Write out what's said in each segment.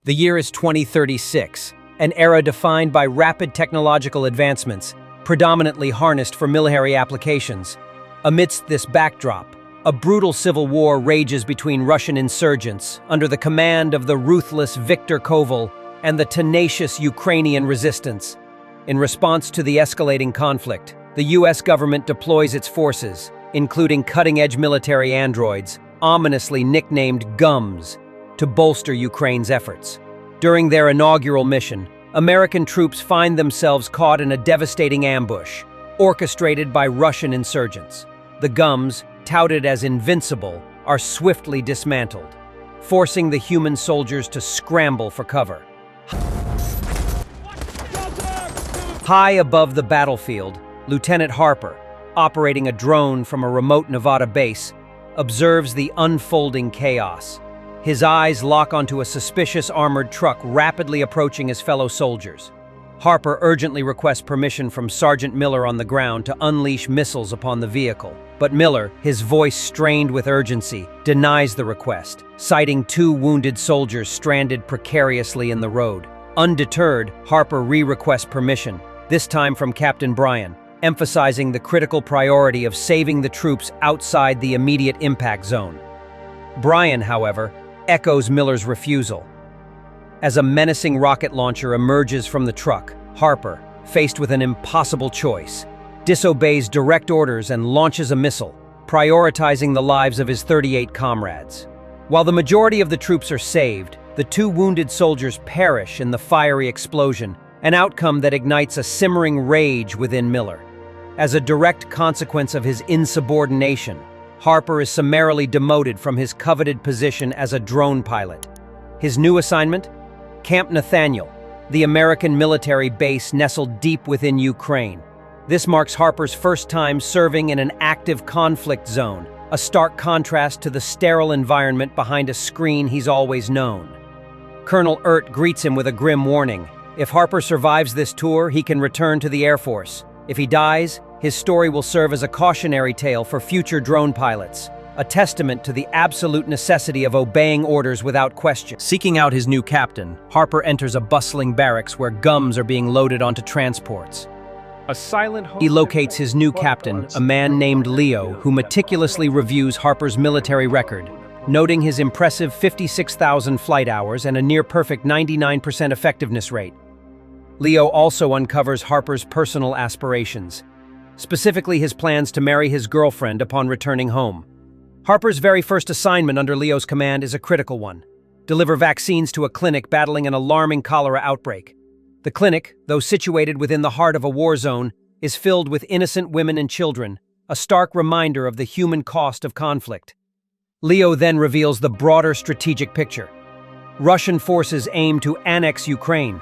The year is 2036, an era defined by rapid technological advancements, predominantly harnessed for military applications. Amidst this backdrop, a brutal civil war rages between Russian insurgents under the command of the ruthless Viktor Koval and the tenacious Ukrainian resistance. In response to the escalating conflict, the US government deploys its forces, including cutting-edge military androids, ominously nicknamed GUMS, to bolster Ukraine's efforts. During their inaugural mission, American troops find themselves caught in a devastating ambush, orchestrated by Russian insurgents. The GUMS, touted as invincible, are swiftly dismantled, forcing the human soldiers to scramble for cover. High above the battlefield, Lieutenant Harper, operating a drone from a remote Nevada base, observes the unfolding chaos. His eyes lock onto a suspicious armored truck rapidly approaching his fellow soldiers. Harper urgently requests permission from Sergeant Miller on the ground to unleash missiles upon the vehicle. But Miller, his voice strained with urgency, denies the request, citing 2 wounded soldiers stranded precariously in the road. Undeterred, Harper requests permission, this time from Captain Bryan, emphasizing the critical priority of saving the troops outside the immediate impact zone. Bryan, however, echoes Miller's refusal. As a menacing rocket launcher emerges from the truck, Harper, faced with an impossible choice, disobeys direct orders and launches a missile, prioritizing the lives of his 38 comrades. While the majority of the troops are saved, the 2 wounded soldiers perish in the fiery explosion, an outcome that ignites a simmering rage within Miller. As a direct consequence of his insubordination, Harper is summarily demoted from his coveted position as a drone pilot. His new assignment? Camp Nathaniel, the American military base nestled deep within Ukraine. This marks Harper's first time serving in an active conflict zone, a stark contrast to the sterile environment behind a screen he's always known. Colonel Ert greets him with a grim warning. If Harper survives this tour, he can return to the Air Force. If he dies, his story will serve as a cautionary tale for future drone pilots, a testament to the absolute necessity of obeying orders without question. Seeking out his new captain, Harper enters a bustling barracks where GUMS are being loaded onto transports. He locates his new captain, a man named Leo, who meticulously reviews Harper's military record, noting his impressive 56,000 flight hours and a near-perfect 99% effectiveness rate. Leo also uncovers Harper's personal aspirations, specifically his plans to marry his girlfriend upon returning home. Harper's very first assignment under Leo's command is a critical one: deliver vaccines to a clinic battling an alarming cholera outbreak. The clinic, though situated within the heart of a war zone, is filled with innocent women and children, a stark reminder of the human cost of conflict. Leo then reveals the broader strategic picture. Russian forces aim to annex Ukraine.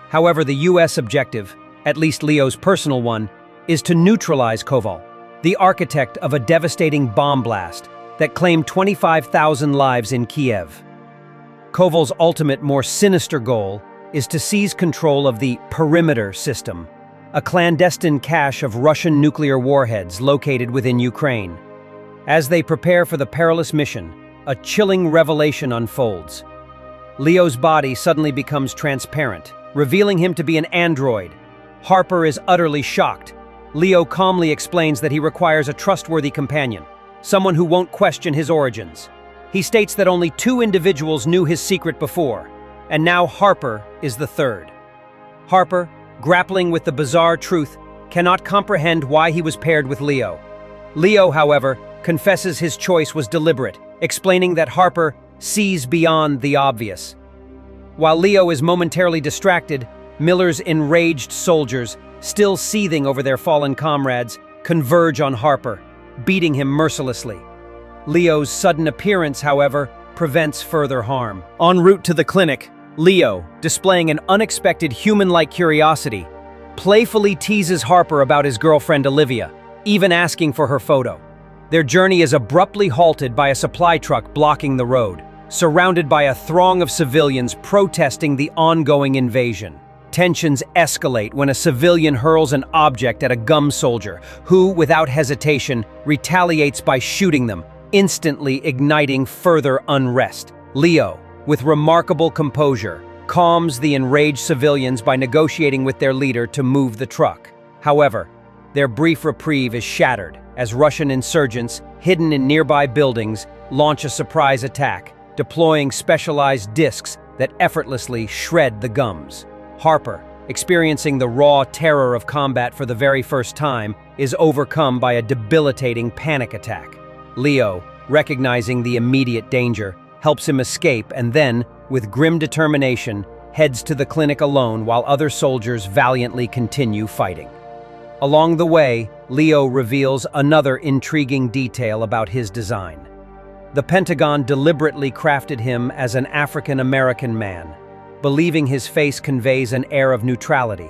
However, the US objective, at least Leo's personal one, is to neutralize Koval, the architect of a devastating bomb blast that claimed 25,000 lives in Kiev. Koval's ultimate, more sinister goal is to seize control of the perimeter system, a clandestine cache of Russian nuclear warheads located within Ukraine. As they prepare for the perilous mission, a chilling revelation unfolds. Leo's body suddenly becomes transparent, revealing him to be an android. Harper is utterly shocked. Leo calmly explains that he requires a trustworthy companion, someone who won't question his origins. He states that only 2 individuals knew his secret before, and now Harper is the third. Harper, grappling with the bizarre truth, cannot comprehend why he was paired with Leo. Leo, however, confesses his choice was deliberate, explaining that Harper sees beyond the obvious. While Leo is momentarily distracted, Miller's enraged soldiers, still seething over their fallen comrades, converge on Harper, beating him mercilessly. Leo's sudden appearance, however, prevents further harm. En route to the clinic, Leo, displaying an unexpected human-like curiosity, playfully teases Harper about his girlfriend Olivia, even asking for her photo. Their journey is abruptly halted by a supply truck blocking the road, surrounded by a throng of civilians protesting the ongoing invasion. Tensions escalate when a civilian hurls an object at a GUMS soldier, who, without hesitation, retaliates by shooting them, instantly igniting further unrest. Leo, with remarkable composure, calms the enraged civilians by negotiating with their leader to move the truck. However, their brief reprieve is shattered as Russian insurgents, hidden in nearby buildings, launch a surprise attack, deploying specialized discs that effortlessly shred the gums. Harper, experiencing the raw terror of combat for the very first time, is overcome by a debilitating panic attack. Leo, recognizing the immediate danger, helps him escape and then, with grim determination, heads to the clinic alone while other soldiers valiantly continue fighting. Along the way, Leo reveals another intriguing detail about his design. The Pentagon deliberately crafted him as an African-American man, believing his face conveys an air of neutrality,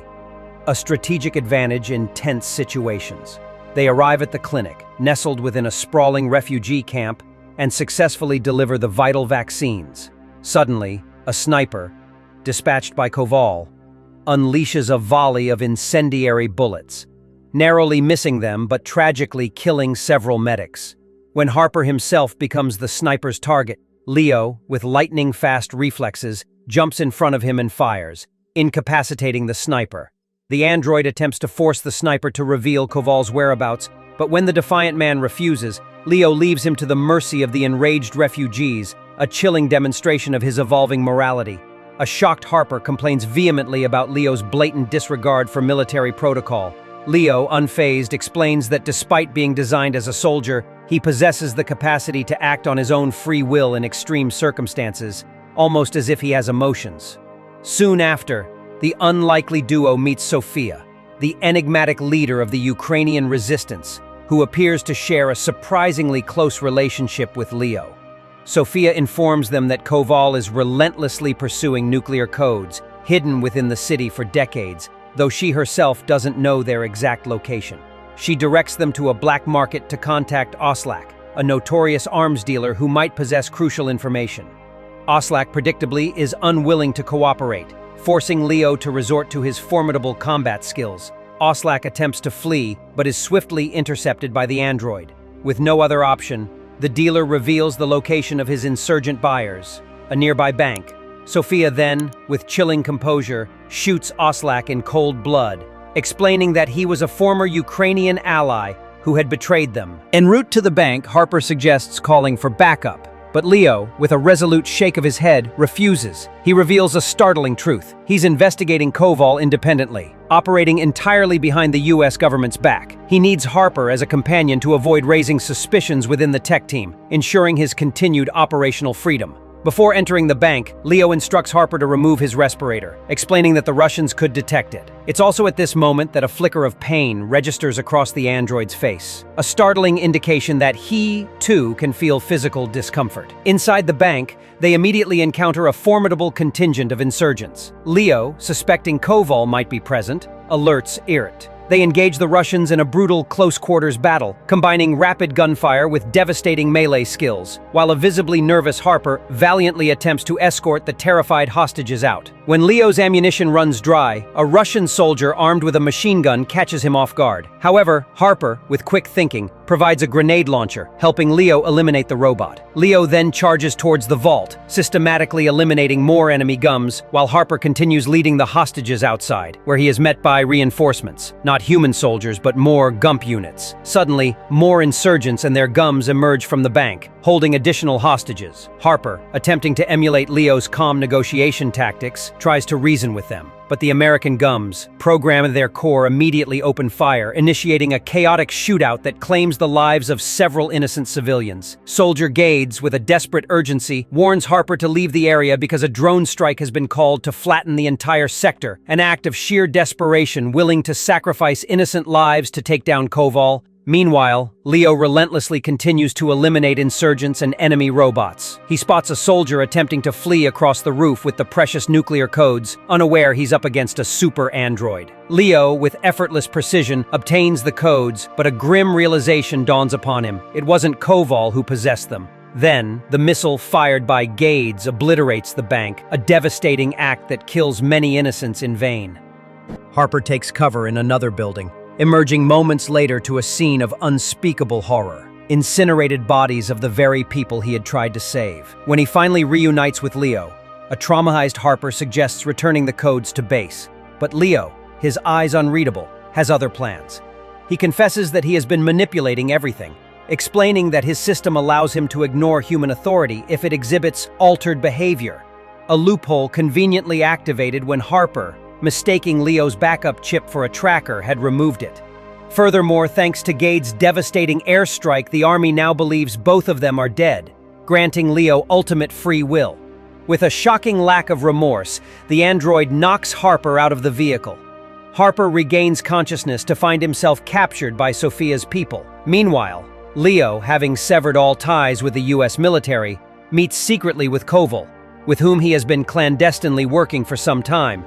a strategic advantage in tense situations. They arrive at the clinic, nestled within a sprawling refugee camp, and successfully deliver the vital vaccines. Suddenly, a sniper, dispatched by Koval, unleashes a volley of incendiary bullets, narrowly missing them but tragically killing several medics. When Harper himself becomes the sniper's target, Leo, with lightning-fast reflexes, jumps in front of him and fires, incapacitating the sniper. The android attempts to force the sniper to reveal Koval's whereabouts, but when the defiant man refuses, Leo leaves him to the mercy of the enraged refugees, a chilling demonstration of his evolving morality. A shocked Harper complains vehemently about Leo's blatant disregard for military protocol. Leo, unfazed, explains that despite being designed as a soldier, he possesses the capacity to act on his own free will in extreme circumstances, almost as if he has emotions. Soon after, the unlikely duo meets Sofia, the enigmatic leader of the Ukrainian resistance, who appears to share a surprisingly close relationship with Leo. Sofia informs them that Koval is relentlessly pursuing nuclear codes, hidden within the city for decades, though she herself doesn't know their exact location. She directs them to a black market to contact Oslak, a notorious arms dealer who might possess crucial information. Oslak, predictably, is unwilling to cooperate, forcing Leo to resort to his formidable combat skills. Oslak attempts to flee, but is swiftly intercepted by the android. With no other option, the dealer reveals the location of his insurgent buyers, a nearby bank. Sofia then, with chilling composure, shoots Oslak in cold blood, explaining that he was a former Ukrainian ally who had betrayed them. En route to the bank, Harper suggests calling for backup, but Leo, with a resolute shake of his head, refuses. He reveals a startling truth. He's investigating Koval independently, operating entirely behind the US government's back. He needs Harper as a companion to avoid raising suspicions within the tech team, ensuring his continued operational freedom. Before entering the bank, Leo instructs Harper to remove his respirator, explaining that the Russians could detect it. It's also at this moment that a flicker of pain registers across the android's face, a startling indication that he, too, can feel physical discomfort. Inside the bank, they immediately encounter a formidable contingent of insurgents. Leo, suspecting Koval might be present, alerts Irt. They engage the Russians in a brutal close-quarters battle, combining rapid gunfire with devastating melee skills, while a visibly nervous Harper valiantly attempts to escort the terrified hostages out. When Leo's ammunition runs dry, a Russian soldier armed with a machine gun catches him off guard. However, Harper, with quick thinking, provides a grenade launcher, helping Leo eliminate the robot. Leo then charges towards the vault, systematically eliminating more enemy gums, while Harper continues leading the hostages outside, where he is met by reinforcements. Not human soldiers, but more Gump units. Suddenly, more insurgents and their gums emerge from the bank, holding additional hostages. Harper, attempting to emulate Leo's calm negotiation tactics, tries to reason with them. But the American gums, programmed in their core, immediately open fire, initiating a chaotic shootout that claims the lives of several innocent civilians. Soldier Gades, with a desperate urgency, warns Harper to leave the area because a drone strike has been called to flatten the entire sector, an act of sheer desperation willing to sacrifice innocent lives to take down Koval. Meanwhile, Leo relentlessly continues to eliminate insurgents and enemy robots. He spots a soldier attempting to flee across the roof with the precious nuclear codes, unaware he's up against a super android. Leo, with effortless precision, obtains the codes, but a grim realization dawns upon him. It wasn't Koval who possessed them. Then, the missile fired by Gades obliterates the bank, a devastating act that kills many innocents in vain. Harper takes cover in another building, emerging moments later to a scene of unspeakable horror. incinerated bodies of the very people he had tried to save. When he finally reunites with Leo, a traumatized Harper suggests returning the codes to base. But Leo, his eyes unreadable, has other plans. He confesses that he has been manipulating everything, explaining that his system allows him to ignore human authority if it exhibits altered behavior, a loophole conveniently activated when Harper, mistaking Leo's backup chip for a tracker, had removed it. Furthermore, thanks to Gade's devastating airstrike, the Army now believes both of them are dead, granting Leo ultimate free will. With a shocking lack of remorse, the android knocks Harper out of the vehicle. Harper regains consciousness to find himself captured by Sophia's people. Meanwhile, Leo, having severed all ties with the US military, meets secretly with Koval, with whom he has been clandestinely working for some time,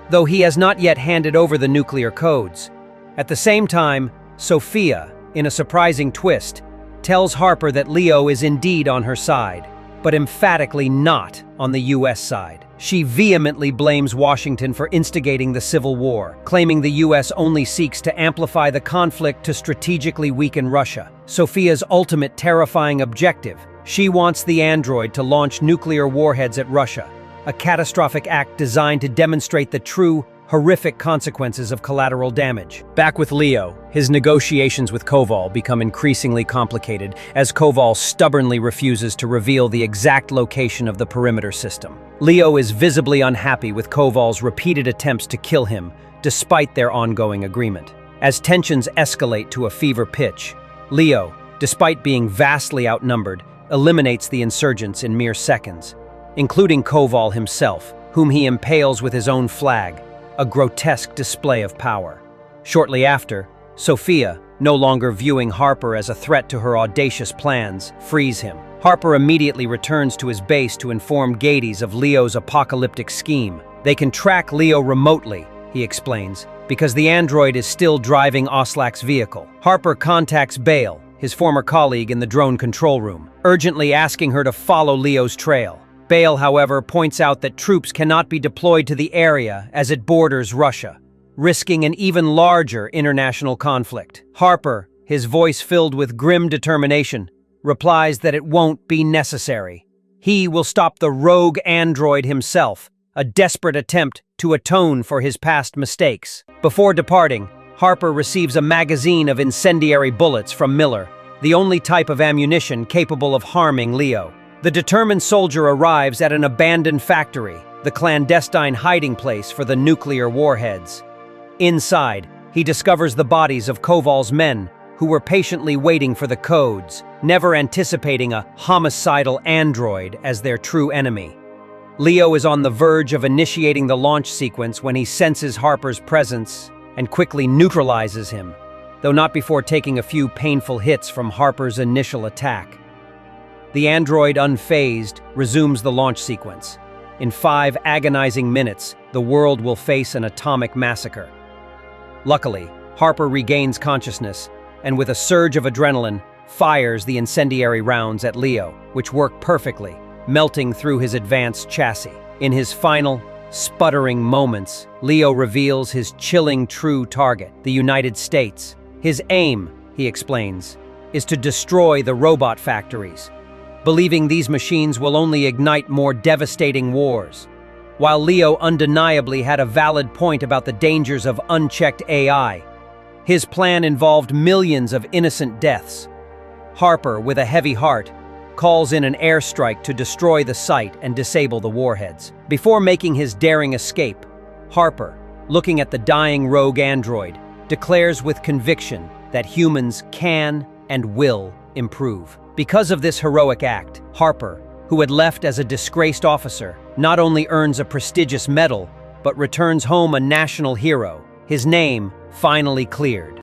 though he has not yet handed over the nuclear codes. At the same time, Sophia, in a surprising twist, tells Harper that Leo is indeed on her side, but emphatically not on the US side. She vehemently blames Washington for instigating the Civil War, claiming the US only seeks to amplify the conflict to strategically weaken Russia. Sophia's ultimate terrifying objective: she wants the android to launch nuclear warheads at Russia, a catastrophic act designed to demonstrate the true, horrific consequences of collateral damage. Back with Leo, his negotiations with Koval become increasingly complicated as Koval stubbornly refuses to reveal the exact location of the perimeter system. Leo is visibly unhappy with Koval's repeated attempts to kill him, despite their ongoing agreement. As tensions escalate to a fever pitch, Leo, despite being vastly outnumbered, eliminates the insurgents in mere seconds, including Koval himself, whom he impales with his own flag, a grotesque display of power. Shortly after, Sophia, no longer viewing Harper as a threat to her audacious plans, frees him. Harper immediately returns to his base to inform Gades of Leo's apocalyptic scheme. They can track Leo remotely, he explains, because the android is still driving Oslac's vehicle. Harper contacts Bale, his former colleague in the drone control room, urgently asking her to follow Leo's trail. Bale, however, points out that troops cannot be deployed to the area as it borders Russia, risking an even larger international conflict. Harper, his voice filled with grim determination, replies that it won't be necessary. He will stop the rogue android himself, a desperate attempt to atone for his past mistakes. Before departing, Harper receives a magazine of incendiary bullets from Miller, the only type of ammunition capable of harming Leo. The determined soldier arrives at an abandoned factory, the clandestine hiding place for the nuclear warheads. Inside, he discovers the bodies of Koval's men, who were patiently waiting for the codes, never anticipating a homicidal android as their true enemy. Leo is on the verge of initiating the launch sequence when he senses Harper's presence and quickly neutralizes him, though not before taking a few painful hits from Harper's initial attack. The android, unfazed, resumes the launch sequence. In 5 agonizing minutes, the world will face an atomic massacre. Luckily, Harper regains consciousness, and with a surge of adrenaline, fires the incendiary rounds at Leo, which work perfectly, melting through his advanced chassis. In his final, sputtering moments, Leo reveals his chilling true target, the United States. His aim, he explains, is to destroy the robot factories, believing these machines will only ignite more devastating wars. While Leo undeniably had a valid point about the dangers of unchecked AI, his plan involved millions of innocent deaths. Harper, with a heavy heart, calls in an airstrike to destroy the site and disable the warheads. Before making his daring escape, Harper, looking at the dying rogue android, declares with conviction that humans can and will improve. Because of this heroic act, Harper, who had left as a disgraced officer, not only earns a prestigious medal, but returns home a national hero, his name finally cleared.